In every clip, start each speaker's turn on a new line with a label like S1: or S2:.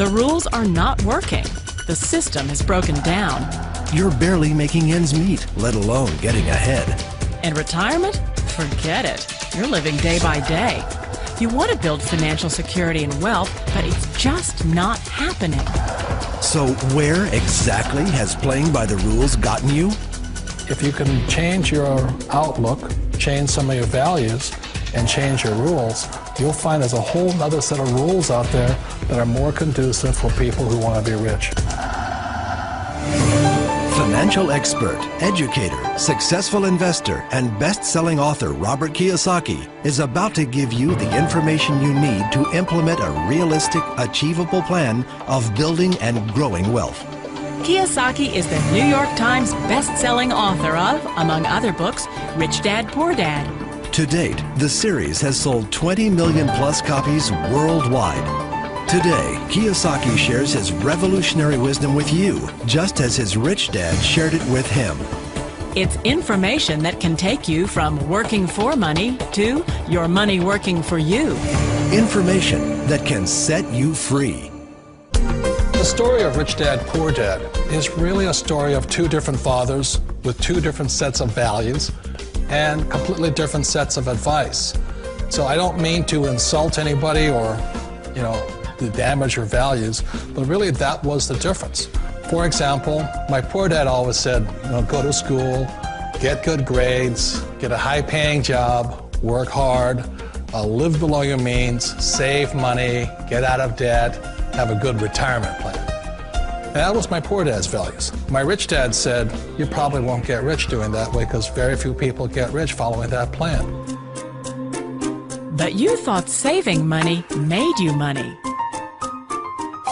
S1: The rules are not working. The system is broken down.
S2: You're barely making ends meet, let alone getting ahead.
S1: And retirement? Forget it. You're living day by day. You want to build financial security and wealth, but it's just not happening.
S2: So where exactly has playing by the rules gotten you?
S3: If you can change your outlook, change some of your values, and change your rules, you'll find there's a whole other set of rules out there that are more conducive for people who want to be rich.
S2: Financial expert, educator, successful investor, and best-selling author Robert Kiyosaki is about to give you the information you need to implement a realistic, achievable plan of building and growing wealth.
S1: Kiyosaki is the New York Times best-selling author of, among other books, Rich Dad, Poor Dad.
S2: To date, the series has sold 20 million plus copies worldwide. Today, Kiyosaki shares his revolutionary wisdom with you, just as his rich dad shared it with him.
S1: It's information that can take you from working for money to your money working for you.
S2: Information that can set you free.
S3: The story of Rich Dad, Poor Dad is really a story of two different fathers with two different sets of values and completely different sets of advice. So I don't mean to insult anybody or, to damage your values, but really that was the difference. For example, my poor dad always said, go to school, get good grades, get a high-paying job, work hard, live below your means, save money, get out of debt, have a good retirement plan. And that was my poor dad's values. My rich dad said, you probably won't get rich doing that way because very few people get rich following that plan.
S1: But you thought saving money made you money.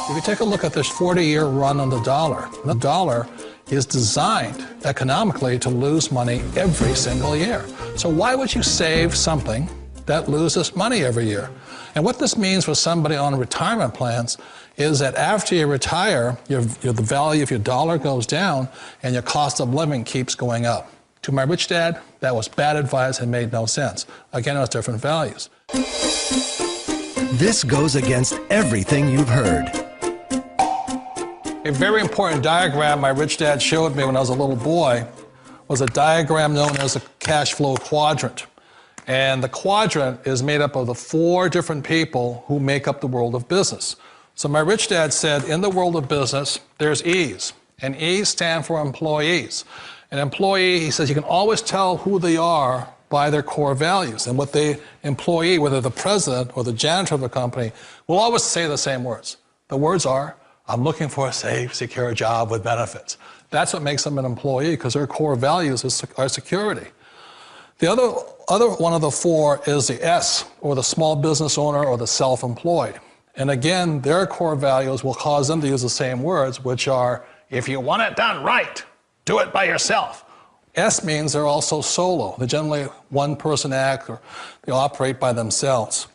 S3: If you take a look at this 40-year run on the dollar is designed economically to lose money every single year. So why would you save something that loses money every year? And what this means for somebody on retirement plans is that after you retire, the value of your dollar goes down and your cost of living keeps going up. To my rich dad, that was bad advice and made no sense. Again, it was different values.
S2: This goes against everything you've heard.
S3: A very important diagram my rich dad showed me when I was a little boy was a diagram known as a cash flow quadrant. And the quadrant is made up of the 4 different people who make up the world of business. So my rich dad said, in the world of business, there's E's, and E's stand for employees. An employee, he says, you can always tell who they are by their core values. And what the employee, whether the president or the janitor of the company, will always say the same words. The words are, I'm looking for a safe, secure job with benefits. That's what makes them an employee, because their core values are security. The other one of the 4 is the S, or the small business owner or the self-employed. And again, their core values will cause them to use the same words, which are, if you want it done right, do it by yourself. S means they're also solo. They're generally one-person act, or they operate by themselves.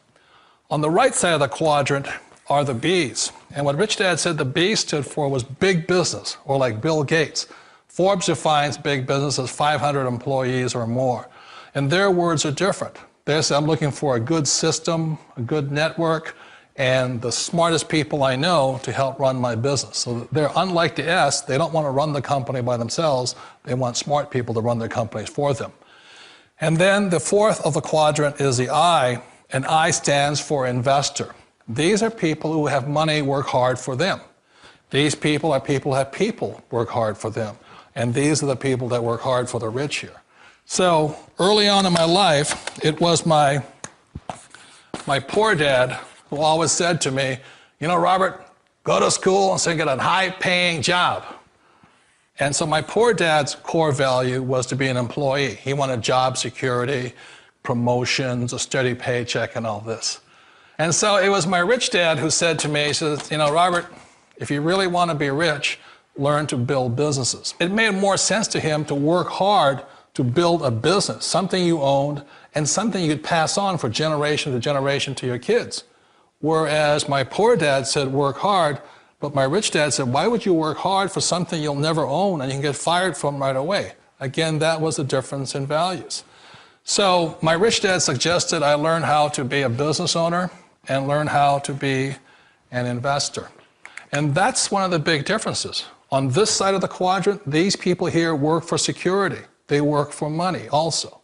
S3: On the right side of the quadrant are the B's. And what Rich Dad said the B stood for was big business, or like Bill Gates. Forbes defines big business as 500 employees or more. And their words are different. They say, I'm looking for a good system, a good network, and the smartest people I know to help run my business. So they're unlike the S. They don't want to run the company by themselves. They want smart people to run their companies for them. And then the 4th of the quadrant is the I, and I stands for investor. These are people who have money work hard for them. These people are people who have people work hard for them. And these are the people that work hard for the rich here. So early on in my life, it was my poor dad who always said to me, Robert, go to school and get a high-paying job. And so my poor dad's core value was to be an employee. He wanted job security, promotions, a steady paycheck, and all this. And so it was my rich dad who said to me, he says, Robert, if you really want to be rich, learn to build businesses. It made more sense to him to work hard to build a business, something you owned and something you could pass on for generation to generation to your kids. Whereas my poor dad said, work hard, but my rich dad said, why would you work hard for something you'll never own and you can get fired from right away? Again, that was the difference in values. So my rich dad suggested I learn how to be a business owner and learn how to be an investor. And that's one of the big differences. On this side of the quadrant, these people here work for security. They work for money also.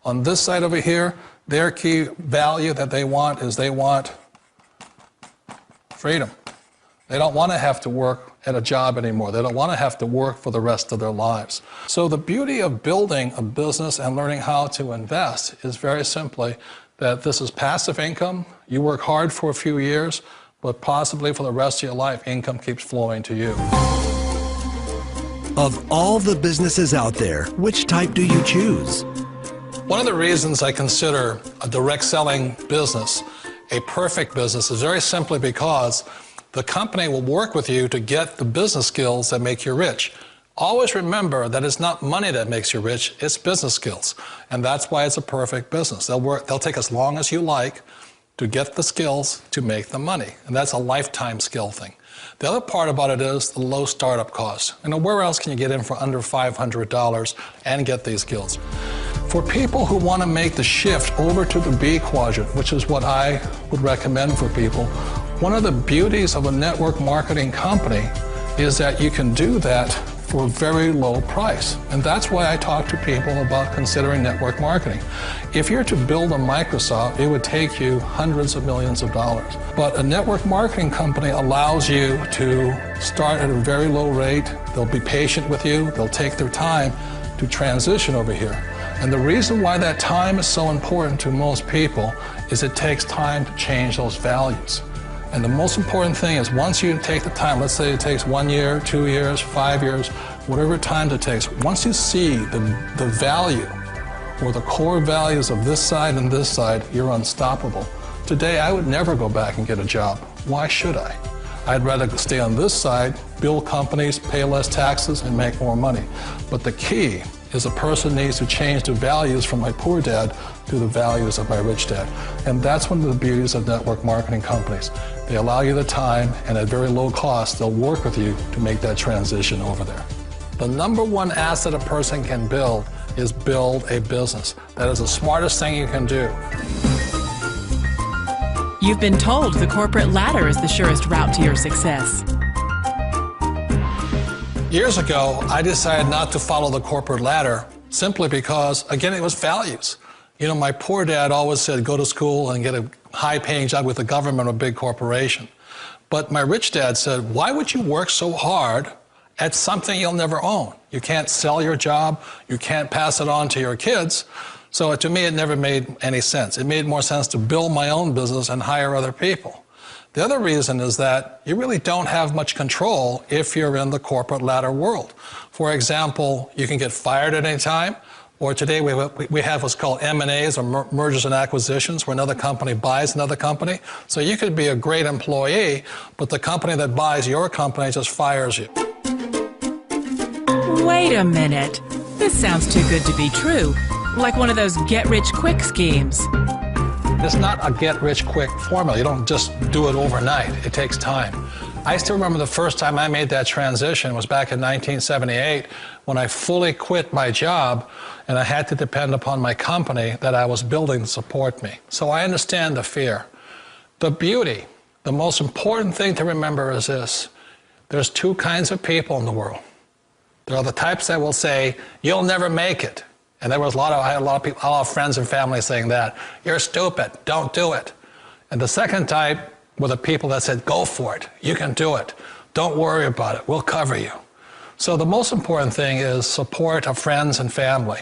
S3: On this side over here, their key value that they want is they want freedom. They don't want to have to work at a job anymore. They don't want to have to work for the rest of their lives. So the beauty of building a business and learning how to invest is very simply that this is passive income. You work hard for a few years, but possibly for the rest of your life, income keeps flowing to you.
S2: Of all the businesses out there, which type do you choose?
S3: One of the reasons I consider a direct selling business a perfect business is very simply because the company will work with you to get the business skills that make you rich. Always remember that it's not money that makes you rich, it's business skills. And that's why it's a perfect business. They'll take as long as you like to get the skills to make the money. And that's a lifetime skill thing. The other part about it is the low startup cost. You know, where else can you get in for under $500 and get these skills? For people who want to make the shift over to the B quadrant, which is what I would recommend for people, one of the beauties of a network marketing company is that you can do that for a very low price. And that's why I talk to people about considering network marketing. If you're to build a Microsoft, it would take you hundreds of millions of dollars. But a network marketing company allows you to start at a very low rate. They'll be patient with you. They'll take their time to transition over here. And the reason why that time is so important to most people is it takes time to change those values. And the most important thing is once you take the time, let's say it takes 1 year, 2 years, 5 years, whatever time it takes, once you see the value or the core values of this side and this side, you're unstoppable. Today, I would never go back and get a job. Why should I? I'd rather stay on this side, build companies, pay less taxes, and make more money. But the key is a person needs to change the values from my poor dad to the values of my rich dad. And that's one of the beauties of network marketing companies. They allow you the time, and at very low cost, they'll work with you to make that transition over there. The number one asset a person can build is build a business. That is the smartest thing you can do.
S1: You've been told the corporate ladder is the surest route to your success.
S3: Years ago, I decided not to follow the corporate ladder simply because, again, it was values. You know, my poor dad always said, go to school and get a high-paying job with the government or a big corporation. But my rich dad said, why would you work so hard at something you'll never own? You can't sell your job. You can't pass it on to your kids. So to me, it never made any sense. It made more sense to build my own business and hire other people. The other reason is that you really don't have much control if you're in the corporate ladder world. For example, you can get fired at any time, or today we have what's called M&As, or mergers and acquisitions, where another company buys another company. So you could be a great employee, but the company that buys your company just fires you.
S1: Wait a minute. This sounds too good to be true. Like one of those get-rich-quick schemes.
S3: It's not a get-rich-quick formula. You don't just do it overnight. It takes time. I still remember the first time I made that transition was back in 1978 when I fully quit my job and I had to depend upon my company that I was building to support me. So I understand the fear. The beauty, the most important thing to remember is this. There's two kinds of people in the world. There are the types that will say, you'll never make it. And I had a lot of friends and family saying that. You're stupid, don't do it. And the second type were the people that said, go for it, you can do it. Don't worry about it, we'll cover you. So the most important thing is support of friends and family.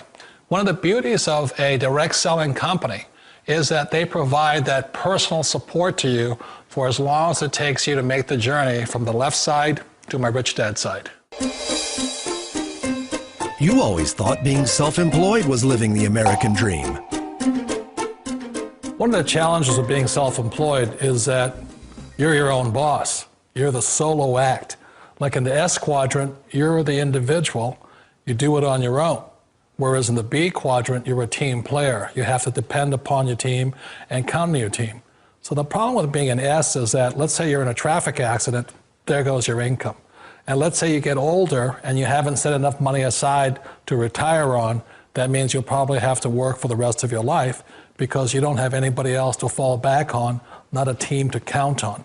S3: One of the beauties of a direct selling company is that they provide that personal support to you for as long as it takes you to make the journey from the left side to my rich dad side.
S2: You always thought being self-employed was living the American dream.
S3: One of the challenges of being self-employed is that you're your own boss. You're the solo act. Like in the S quadrant, you're the individual. You do it on your own. Whereas in the B quadrant, you're a team player. You have to depend upon your team and count on your team. So the problem with being an S is that, let's say you're in a traffic accident, there goes your income. And let's say you get older and you haven't set enough money aside to retire on, that means you'll probably have to work for the rest of your life because you don't have anybody else to fall back on, not a team to count on.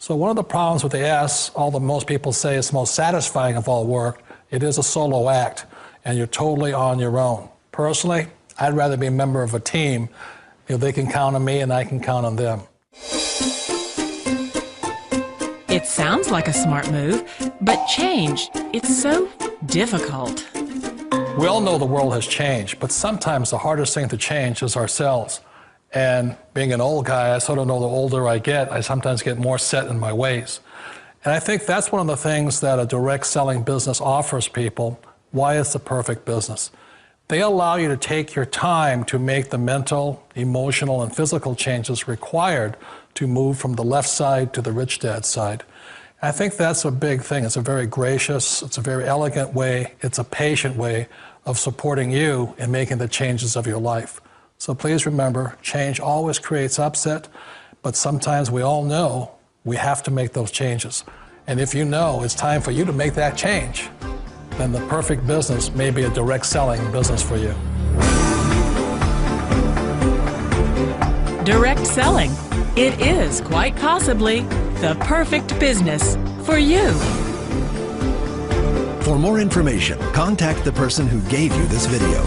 S3: So one of the problems with the S, although most people say it's the most satisfying of all work, it is a solo act, and you're totally on your own. Personally, I'd rather be a member of a team. You know, they can count on me and I can count on them.
S1: It sounds like a smart move, but change, it's so difficult.
S3: We all know the world has changed, but sometimes the hardest thing to change is ourselves. And being an old guy, I sort of know the older I get, I sometimes get more set in my ways. And I think that's one of the things that a direct selling business offers people, why it's the perfect business. They allow you to take your time to make the mental, emotional, and physical changes required to move from the left side to the rich dad side. I think that's a big thing. It's a very gracious, it's a very elegant way, it's a patient way of supporting you in making the changes of your life. So please remember, change always creates upset, but sometimes we all know we have to make those changes. And if you know it's time for you to make that change, then the perfect business may be a direct selling business for you.
S1: Direct selling. It is quite possibly the perfect business for you.
S2: For more information, contact the person who gave you this video.